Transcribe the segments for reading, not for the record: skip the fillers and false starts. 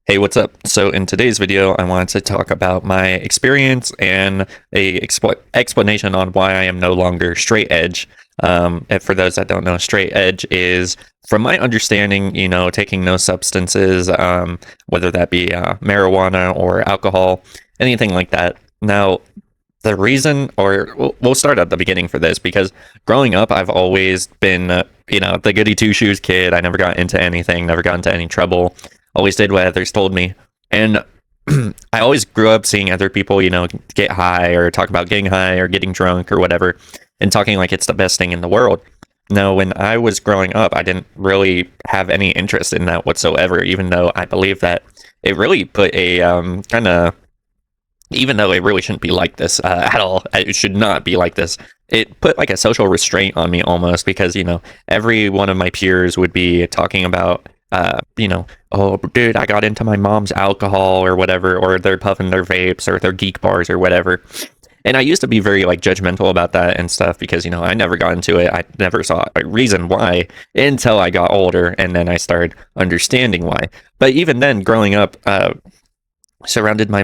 Hey, what's up? So in today's video, I wanted to talk about my experience and a explanation on why I am no longer straight edge. And for those that don't know, straight edge is, from my understanding, taking no substances, whether that be marijuana or alcohol, anything like that. Now, the reason, or we'll start at the beginning for this, because growing up, I've always been, the goody two shoes kid. I never got into anything, never got into any trouble, always did what others told me. And I always grew up seeing other people, get high or talk about getting high or getting drunk or whatever, and talking like it's the best thing in the world. Now, when I was growing up, I didn't really have any interest in that whatsoever, even though I believe that it really put a kind of, even though it really shouldn't be like this at all, it should not be like this. It put like a social restraint on me almost, because, every one of my peers would be talking about, oh, dude, I got into my mom's alcohol or whatever, or they're puffing their vapes or their geek bars or whatever. And I used to be very like judgmental about that and stuff because, I never got into it. I never saw a reason why until I got older, and then I started understanding why. But even then, growing up, surrounded my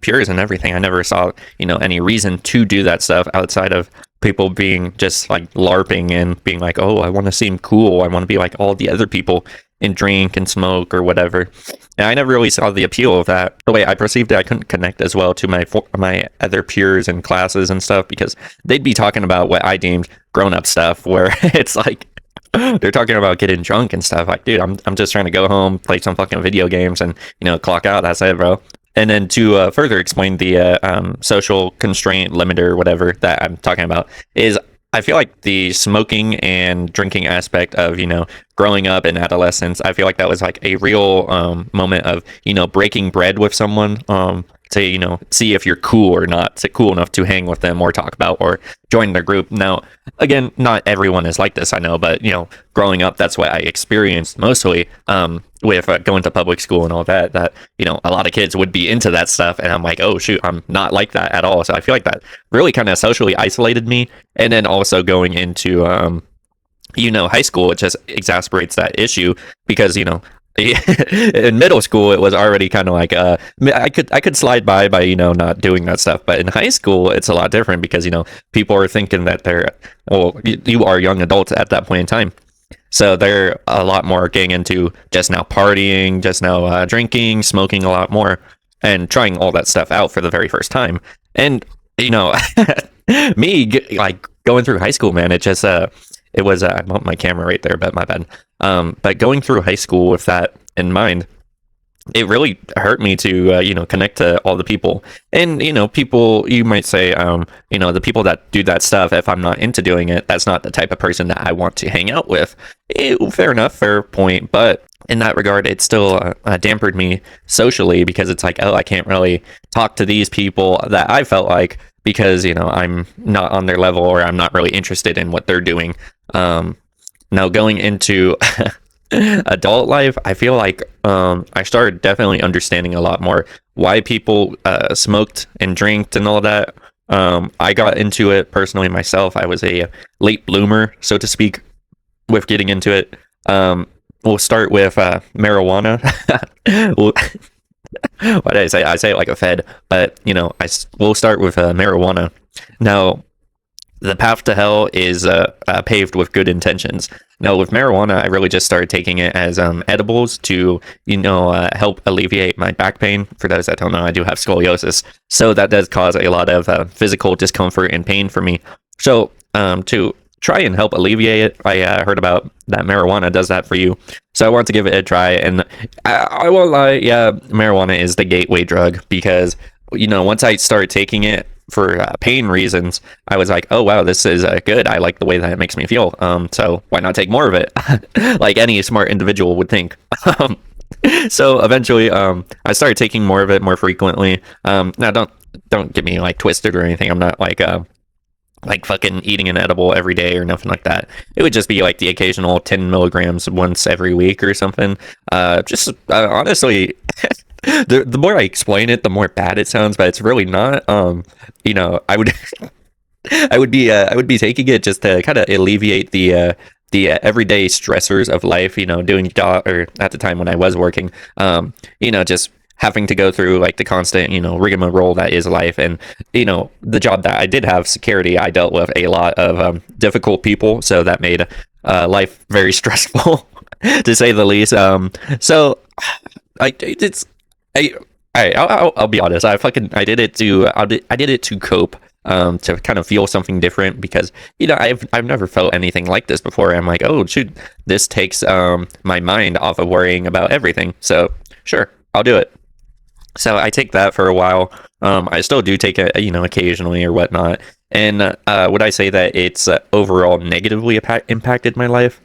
peers and everything, I never saw any reason to do that stuff outside of people being just like LARPing and being like, oh, I want to seem cool, I want to be like all the other people and drink and smoke or whatever. And I never really saw the appeal of that. The way I perceived it, I couldn't connect as well to my other peers and classes and stuff, because they'd be talking about what I deemed grown-up stuff, where it's like they're talking about getting drunk and stuff. Like, dude, I'm just trying to go home, play some fucking video games, and clock out. That's it, bro. And then to further explain the social constraint limiter, whatever that I'm talking about, is I feel like the smoking and drinking aspect of growing up in adolescence, I feel like that was like a real moment of breaking bread with someone, to see if you're cool or not, to cool enough to hang with them or talk about or join their group. Now, again, not everyone is like this, I know, but growing up, that's what I experienced mostly, with going to public school and all that a lot of kids would be into that stuff, and I'm like, oh shoot, I'm not like that at all. So I feel like that really kind of socially isolated me. And then also going into high school, it just exacerbates that issue, because in middle school it was already kind of like I could slide by not doing that stuff, but in high school it's a lot different, because people are thinking that they're, well, you are young adults at that point in time, so they're a lot more getting into just now partying, just now drinking, smoking a lot more, and trying all that stuff out for the very first time. And like going through high school, man, it just it was I bumped my camera right there, but my bad. But going through high school with that in mind, it really hurt me to connect to all the people. And people, you might say, the people that do that stuff, if I'm not into doing it, that's not the type of person that I want to hang out with. Fair enough, fair point. But in that regard, it still dampened me socially, because it's like, oh, I can't really talk to these people that I felt like, because I'm not on their level, or I'm not really interested in what they're doing. Now going into adult life, I feel like I started definitely understanding a lot more why people smoked and drinked and all that. I got into it personally myself. I was a late bloomer, so to speak, with getting into it. We'll start with marijuana. What did I say? I say it like a fed, but we'll start with marijuana. Now, the path to hell is paved with good intentions. Now, with marijuana, I really just started taking it as edibles to, help alleviate my back pain. For those that don't know, I do have scoliosis, so that does cause a lot of physical discomfort and pain for me. So, to try and help alleviate it, I heard about that marijuana does that for you. So I wanted to give it a try, and I won't lie, yeah, marijuana is the gateway drug, because, once I started taking it for pain reasons, I was like, oh wow, this is good. I like the way that it makes me feel. So why not take more of it? Like any smart individual would think. So eventually, I started taking more of it more frequently. Now don't get me like twisted or anything. I'm not like fucking eating an edible every day or nothing like that. It would just be like the occasional 10 milligrams once every week or something. Honestly, the more I explain it, the more bad it sounds, but it's really not. I would I would be taking it just to kind of alleviate the everyday stressors of life, doing job, or at the time when I was working, just having to go through like the constant, rigmarole that is life. And, the job that I did have, security, I dealt with a lot of difficult people. So that made life very stressful, to say the least. So it's, I'll be honest. I did it to cope, to kind of feel something different, because I've never felt anything like this before. I'm like, oh shoot, this takes my mind off of worrying about everything. So sure, I'll do it. So I take that for a while. I still do take it, occasionally or whatnot. And would I say that it's overall negatively impacted my life?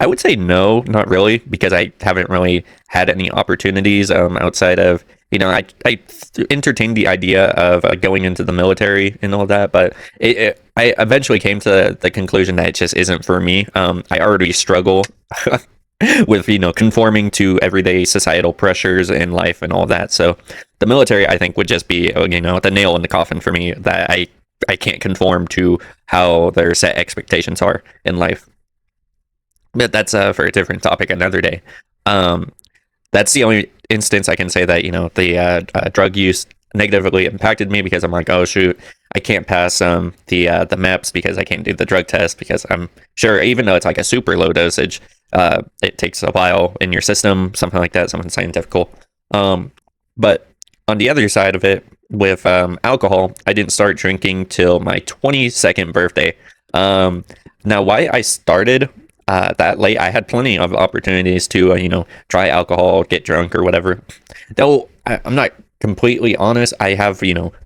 I would say no, not really, because I haven't really had any opportunities outside of, I entertained the idea of going into the military and all that, but I eventually came to the conclusion that it just isn't for me. I already struggle with, conforming to everyday societal pressures in life and all that. So the military, I think, would just be, the nail in the coffin for me, that I can't conform to how their set expectations are in life. But that's for a different topic another day. That's the only instance I can say that, the drug use negatively impacted me, because I'm like, oh shoot, I can't pass the MEPS because I can't do the drug test, because I'm sure, even though it's like a super low dosage, it takes a while in your system, something like that, something scientific. But on the other side of it, with alcohol, I didn't start drinking till my 22nd birthday. Now, why I started that late, I had plenty of opportunities to, try alcohol, get drunk or whatever. Though I'm not completely honest, I have,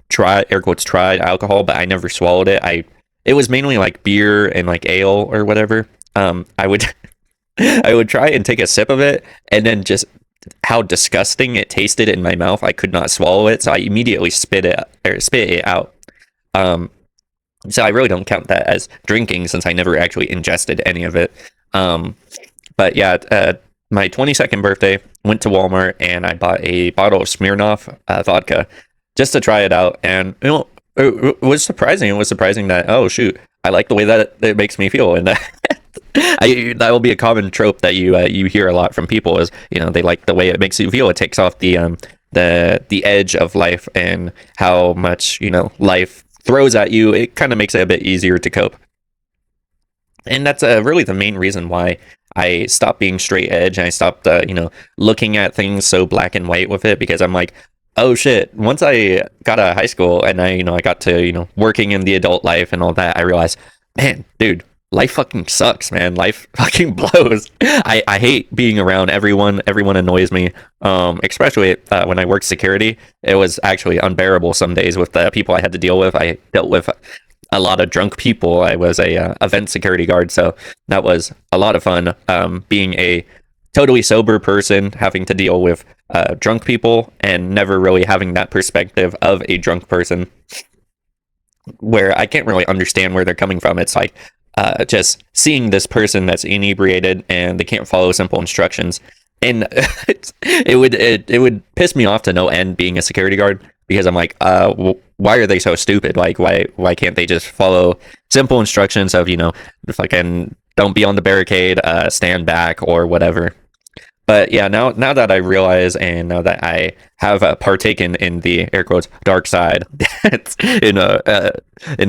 tried alcohol, but I never swallowed it. It was mainly like beer and like ale or whatever. I would I would try and take a sip of it, and then just how disgusting it tasted in my mouth, I could not swallow it, so I immediately spit it out. So I really don't count that as drinking, since I never actually ingested any of it. But yeah, my 22nd birthday, went to Walmart and I bought a bottle of Smirnoff vodka just to try it out. And it was surprising. It was surprising that, oh shoot, I like the way that it makes me feel. And that will be a common trope that you hear a lot from people, is they like the way it makes you feel. It takes off the edge of life, and how much life throws at you. It kind of makes it a bit easier to cope. And that's really the main reason why I stopped being straight edge, and I stopped looking at things so black and white with it, because I'm like, oh shit, once I got out of high school and I got to working in the adult life and all that, I realized, man, dude, life fucking sucks, man. Life fucking blows. I hate being around everyone. Everyone annoys me. Especially when I worked security, it was actually unbearable some days with the people I had to deal with. I dealt with a lot of drunk people. I was a event security guard, so that was a lot of fun. Being a totally sober person, having to deal with drunk people, and never really having that perspective of a drunk person, where I can't really understand where they're coming from. It's like, just seeing this person that's inebriated and they can't follow simple instructions, and it would piss me off to no end being a security guard, because I'm like, why are they so stupid? Like, why can't they just follow simple instructions of fucking don't be on the barricade, stand back or whatever. But yeah, now that I realize, and now that I have partaken in the air quotes dark side, in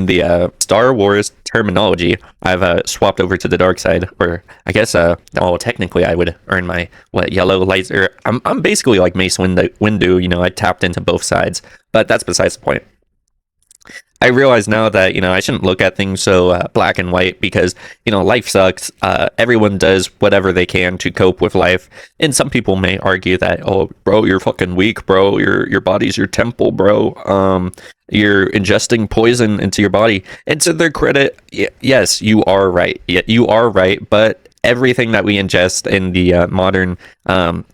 the Star Wars terminology, I've swapped over to the dark side. Or I guess, technically I would earn my yellow laser. I'm basically like Mace Windu. I tapped into both sides, but that's besides the point. I realize now that, I shouldn't look at things so black and white, because, life sucks. Everyone does whatever they can to cope with life. And some people may argue that, oh, bro, you're fucking weak, bro. Your body's your temple, bro. You're ingesting poison into your body. And to their credit, yes, you are right. You are right. But everything that we ingest in the modern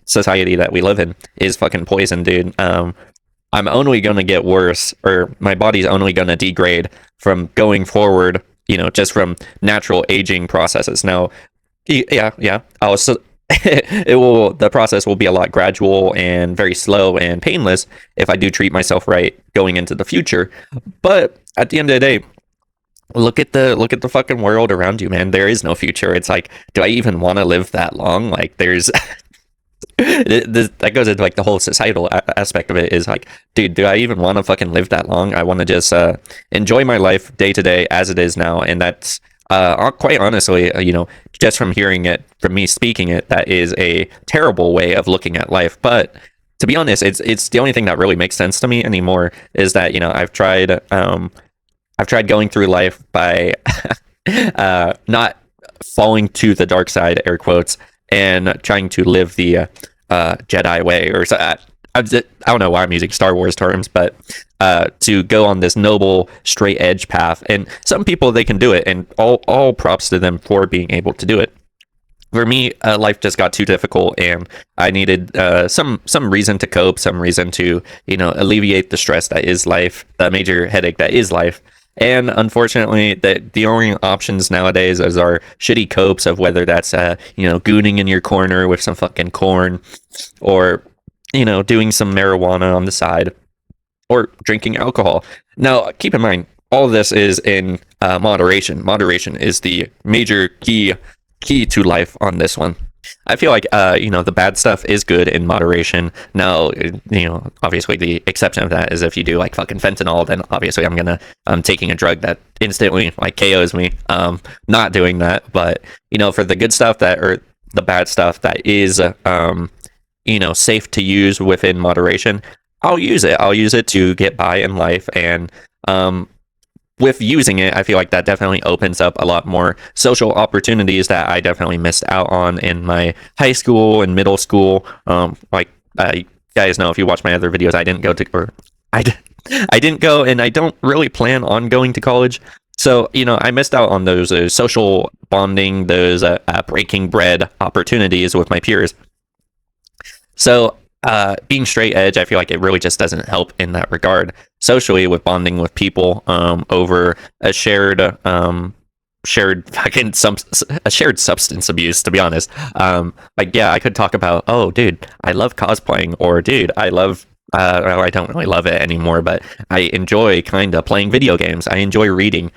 society that we live in is fucking poison, dude. I'm only going to get worse, or my body's only going to degrade from going forward, just from natural aging processes. Now, yeah, the process will be a lot gradual and very slow and painless if I do treat myself right going into the future. But at the end of the day, look at the fucking world around you, man. There is no future. It's like, do I even want to live that long? Like, there's that goes into like the whole societal aspect of it. Is like, dude, do I even want to fucking live that long? I want to just enjoy my life day to day as it is now, and that's quite honestly, just from hearing it, from me speaking it, that is a terrible way of looking at life. But to be honest, it's the only thing that really makes sense to me anymore. Is that I've tried going through life by not falling to the dark side, air quotes, and trying to live the Jedi way, or so. I don't know why I'm using Star Wars terms, but to go on this noble, straight edge path. And some people, they can do it, and all props to them for being able to do it. For me, life just got too difficult, and I needed some reason to cope, some reason to alleviate the stress that is life, the major headache that is life. And unfortunately, the only options nowadays is our shitty copes of whether that's gooning in your corner with some fucking corn, or doing some marijuana on the side, or drinking alcohol. Now, keep in mind, all of this is in moderation. Moderation is the major key to life on this one. I feel like the bad stuff is good in moderation. Now, obviously the exception of that is if you do like fucking fentanyl, then obviously I'm taking a drug that instantly like KOs me. Not doing that, but for the good stuff or the bad stuff that is safe to use within moderation, I'll use it. I'll use it to get by in life, and with using it, I feel like that definitely opens up a lot more social opportunities that I definitely missed out on in my high school and middle school. Like you guys know, if you watch my other videos, I didn't go to, or I didn't go, and I don't really plan on going to college. So I missed out on those social bonding, those breaking bread opportunities with my peers. So being straight edge, I feel like it really just doesn't help in that regard socially, with bonding with people over a shared substance abuse. To be honest, I could talk about, oh dude, I love cosplaying, or dude, I love well, I don't really love it anymore, but I enjoy kind of playing video games. I enjoy reading.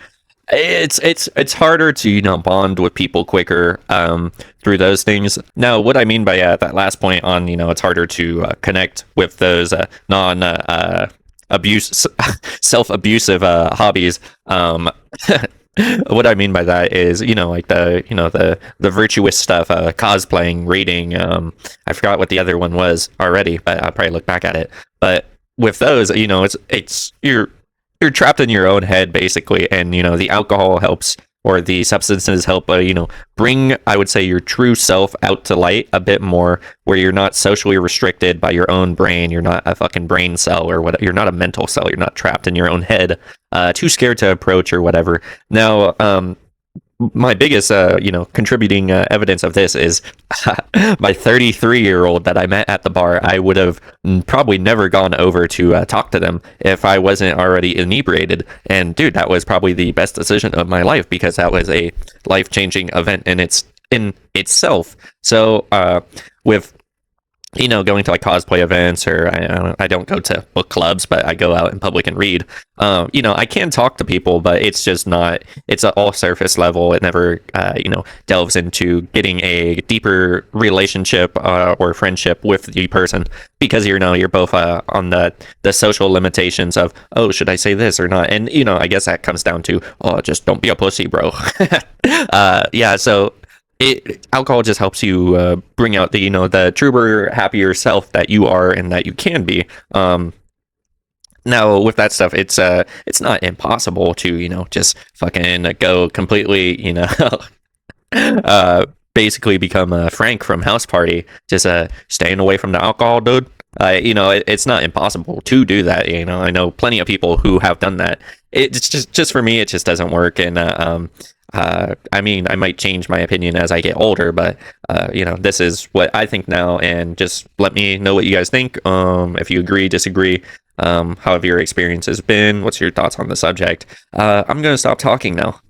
It's harder to bond with people quicker through those things. Now, what I mean by that last point on it's harder to connect with those non abuse self abusive hobbies. What I mean by that is like the virtuous stuff, cosplaying, reading. I forgot what the other one was already, but I'll probably look back at it. But with those, it's you're trapped in your own head basically, and the alcohol helps, or the substances help bring, I would say, your true self out to light a bit more, where you're not socially restricted by your own brain. You're not a fucking brain cell, or what, you're not a mental cell. You're not trapped in your own head, too scared to approach or whatever. Now, my biggest contributing evidence of this is my 33-year-old that I met at the bar. I would have probably never gone over to talk to them if I wasn't already inebriated. And dude, that was probably the best decision of my life, because that was a life-changing event in itself. So with going to like cosplay events, or I don't go to book clubs, but I go out in public and read. I can talk to people, but it's just not, it's all surface level. It never, delves into getting a deeper relationship or friendship with the person, because you're both on the social limitations of, oh, should I say this or not? And, I guess that comes down to, oh, just don't be a pussy, bro. Yeah, so alcohol just helps you bring out the truer, happier self that you are and that you can be. Now with that stuff, it's not impossible to just fucking go completely basically become Frank from House Party, just staying away from the alcohol, dude. It's not impossible to do that. I know plenty of people who have done that. It's just for me, it just doesn't work. And I mean, I might change my opinion as I get older, but this is what I think now, and just let me know what you guys think. If you agree, disagree, how have your experience has been? What's your thoughts on the subject? I'm gonna stop talking now.